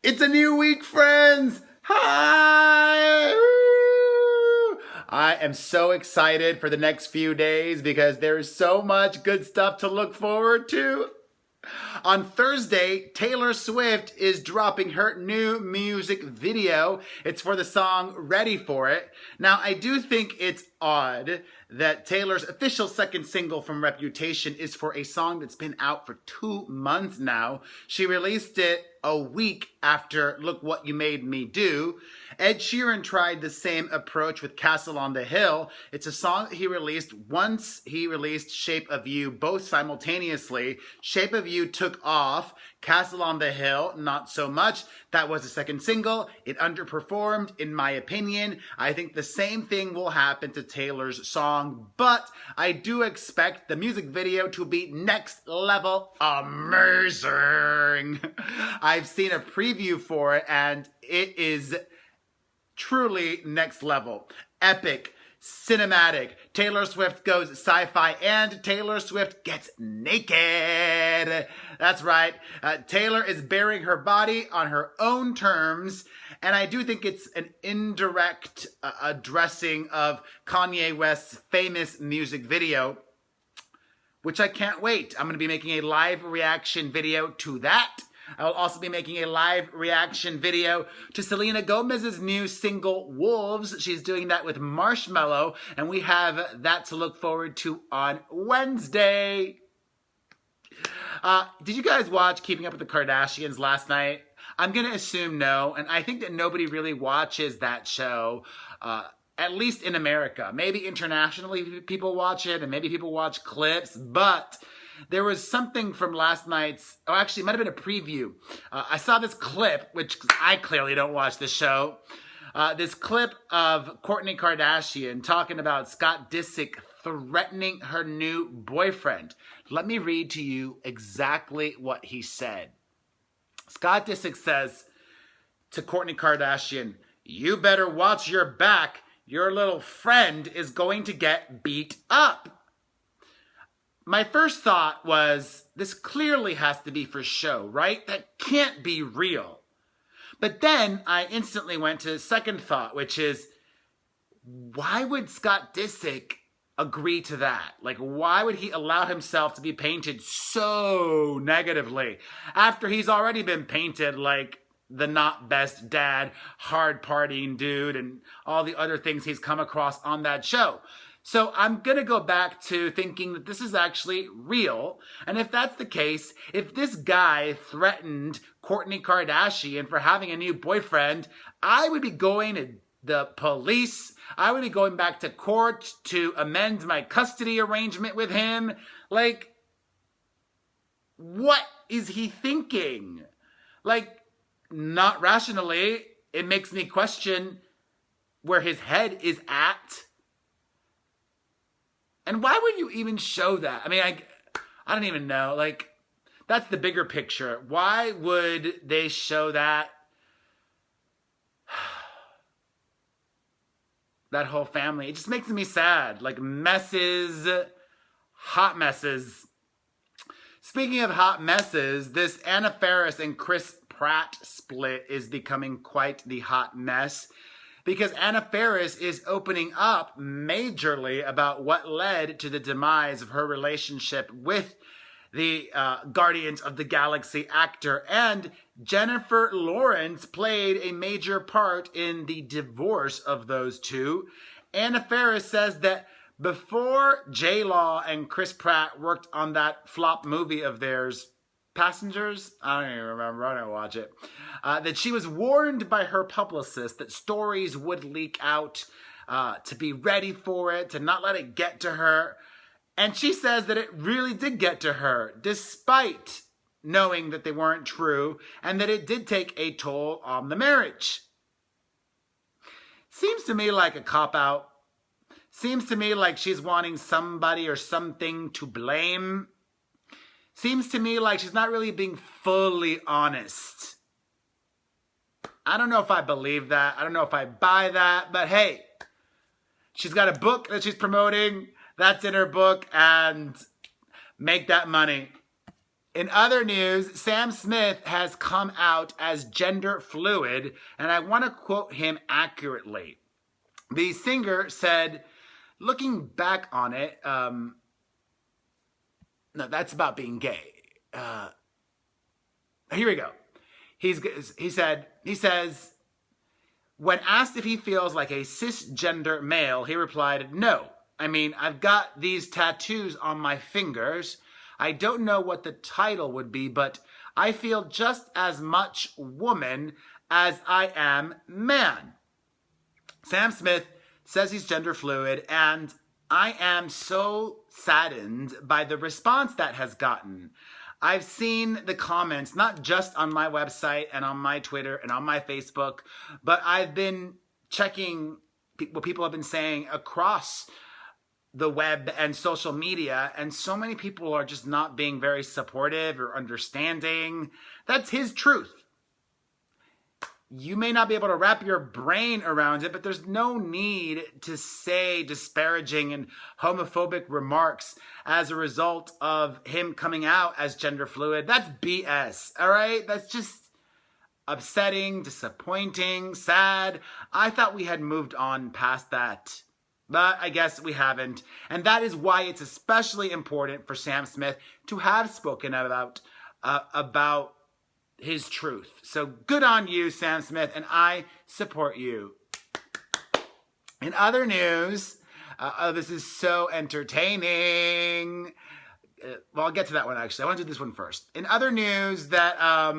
It's a new week, friends! Hi! Woo! I am so excited for the next few days because there is so much good stuff to look forward to. On Thursday, Taylor Swift is dropping her new music video. It's for the song Ready For It. Now, I do think it's odd that Taylor's official second single from Reputation is for a song that's been out for 2 months now. She released it a week after Look What You Made Me Do. Ed Sheeran tried the same approach with Castle on the Hill. It's a song that he released once he released Shape of You, both simultaneously. Shape of You took off. Castle on the Hill, not so much. That was the second single. It underperformed, in my opinion. I think the same thing will happen to Taylor's song, but I do expect the music video to be next level amazing. I've seen a preview for it, and it is truly next level. Epic. Cinematic. Taylor Swift goes sci-fi and Taylor Swift gets naked. That's right. Taylor is bearing her body on her own terms. And I do think it's an indirect addressing of Kanye West's famous music video, which I can't wait. I'm going to be making a live reaction video to that. I will also be making a live reaction video to Selena Gomez's new single, Wolves. She's doing that with Marshmello, and we have that to look forward to on Wednesday. Did you guys watch Keeping Up with the Kardashians last night? I'm going to assume no, and I think that nobody really watches that show, at least in America. Maybe internationally people watch it, and maybe people watch clips, but there was something from last night's, actually it might have been a preview. I saw this clip, which I clearly don't watch the show. This clip of Kourtney Kardashian talking about Scott Disick threatening her new boyfriend. Let me read to you exactly what he said. Scott Disick says to Kourtney Kardashian, "You better watch your back. Your little friend is going to get beat up." My first thought was, this clearly has to be for show, right? That can't be real. But then I instantly went to second thought, which is, why would Scott Disick agree to that? Like, why would he allow himself to be painted so negatively after he's already been painted like the not best dad, hard partying dude, and all the other things he's come across on that show? So I'm going to go back to thinking that this is actually real. And if that's the case, if this guy threatened Kourtney Kardashian for having a new boyfriend, I would be going to the police. I would be going back to court to amend my custody arrangement with him. Like, what is he thinking? Like, not rationally. It makes me question where his head is at. And why would you even show that? I mean, I don't even know. Like, that's the bigger picture. Why would they show that? That whole family. It just makes me sad. Like, messes. Hot messes. Speaking of hot messes, this Anna Faris and Chris Pratt split is becoming quite the hot mess, because Anna Faris is opening up majorly about what led to the demise of her relationship with the Guardians of the Galaxy actor, and Jennifer Lawrence played a major part in the divorce of those two. Anna Faris says that before J-Law and Chris Pratt worked on that flop movie of theirs, Passengers? I don't even remember. I don't watch it. That she was warned by her publicist that stories would leak out, to be ready for it, to not let it get to her. And she says that it really did get to her, despite knowing that they weren't true, and that it did take a toll on the marriage. Seems to me like a cop-out. Seems to me like she's wanting somebody or something to blame. Seems to me like she's not really being fully honest. I don't know if I believe that. I don't know if I buy that. But hey, she's got a book that she's promoting. That's in her book. And make that money. In other news, Sam Smith has come out as gender fluid, and I want to quote him accurately. The singer said, looking back on it, no, that's about being gay. Here we go. He says, when asked if he feels like a cisgender male, he replied, no. I mean, I've got these tattoos on my fingers. I don't know what the title would be, but I feel just as much woman as I am man. Sam Smith says he's gender fluid, and I am so saddened by the response that has gotten. I've seen the comments, not just on my website and on my Twitter and on my Facebook, but I've been checking what people have been saying across the web and social media, and so many people are just not being very supportive or understanding. That's his truth. You may not be able to wrap your brain around it, but there's no need to say disparaging and homophobic remarks as a result of him coming out as gender fluid. That's BS, all right? That's just upsetting, disappointing, sad. I thought we had moved on past that, but I guess we haven't. And that is why it's especially important for Sam Smith to have spoken about his truth. So good on you, Sam Smith, and I support you. In other news, this is so entertaining. Well, I'll get to that one actually. I want to do this one first. In other news that I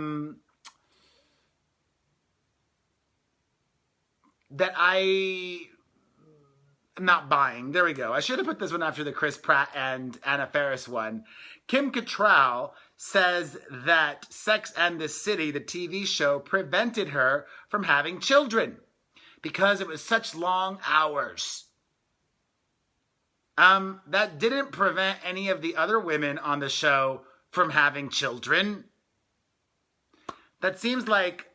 am not buying. There we go. I should have put this one after the Chris Pratt and Anna Faris one. Kim Cattrall says that Sex and the City, the TV show, prevented her from having children because it was such long hours. That didn't prevent any of the other women on the show from having children. That seems like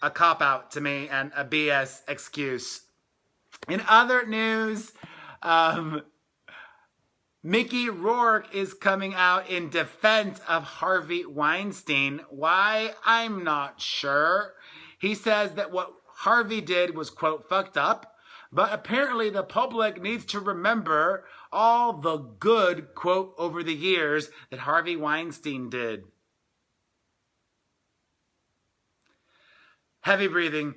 a cop-out to me and a BS excuse. In other news, Mickey Rourke is coming out in defense of Harvey Weinstein. Why? I'm not sure. He says that what Harvey did was, quote, fucked up, but apparently the public needs to remember all the good, quote, over the years that Harvey Weinstein did. Heavy breathing.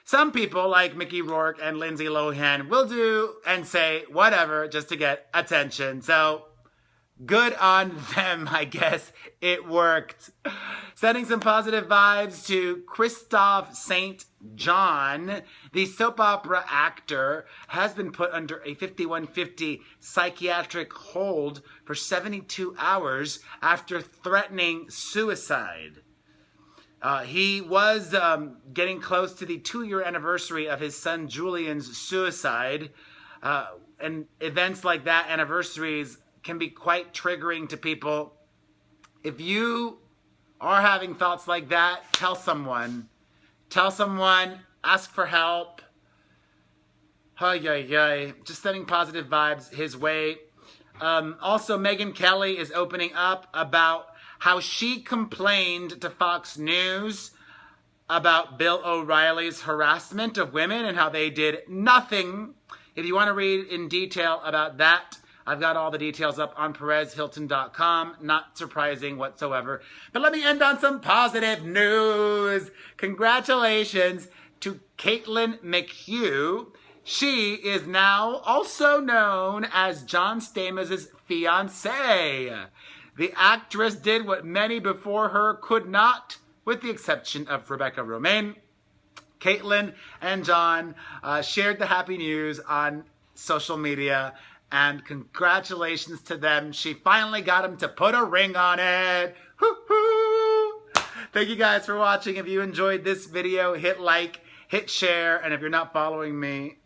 Some people, like Mickey Rourke and Lindsay Lohan, will do and say whatever just to get attention. So, good on them, I guess. It worked. Sending some positive vibes to Christophe St. John. The soap opera actor has been put under a 5150 psychiatric hold for 72 hours after threatening suicide. He was getting close to the 2-year anniversary of his son Julian's suicide. And events like that, anniversaries, can be quite triggering to people. If you are having thoughts like that, tell someone. Tell someone, ask for help. Just sending positive vibes his way. Also, Megyn Kelly is opening up about how she complained to Fox News about Bill O'Reilly's harassment of women and how they did nothing. If you want to read in detail about that, I've got all the details up on PerezHilton.com. Not surprising whatsoever. But let me end on some positive news. Congratulations to Caitlin McHugh. She is now also known as John Stamos' fiancée. The actress did what many before her could not, with the exception of Rebecca Romijn. Caitlin and John shared the happy news on social media, and congratulations to them. She finally got him to put a ring on it. Woo-hoo! Thank you guys for watching. If you enjoyed this video, hit like, hit share, and if you're not following me,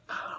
follow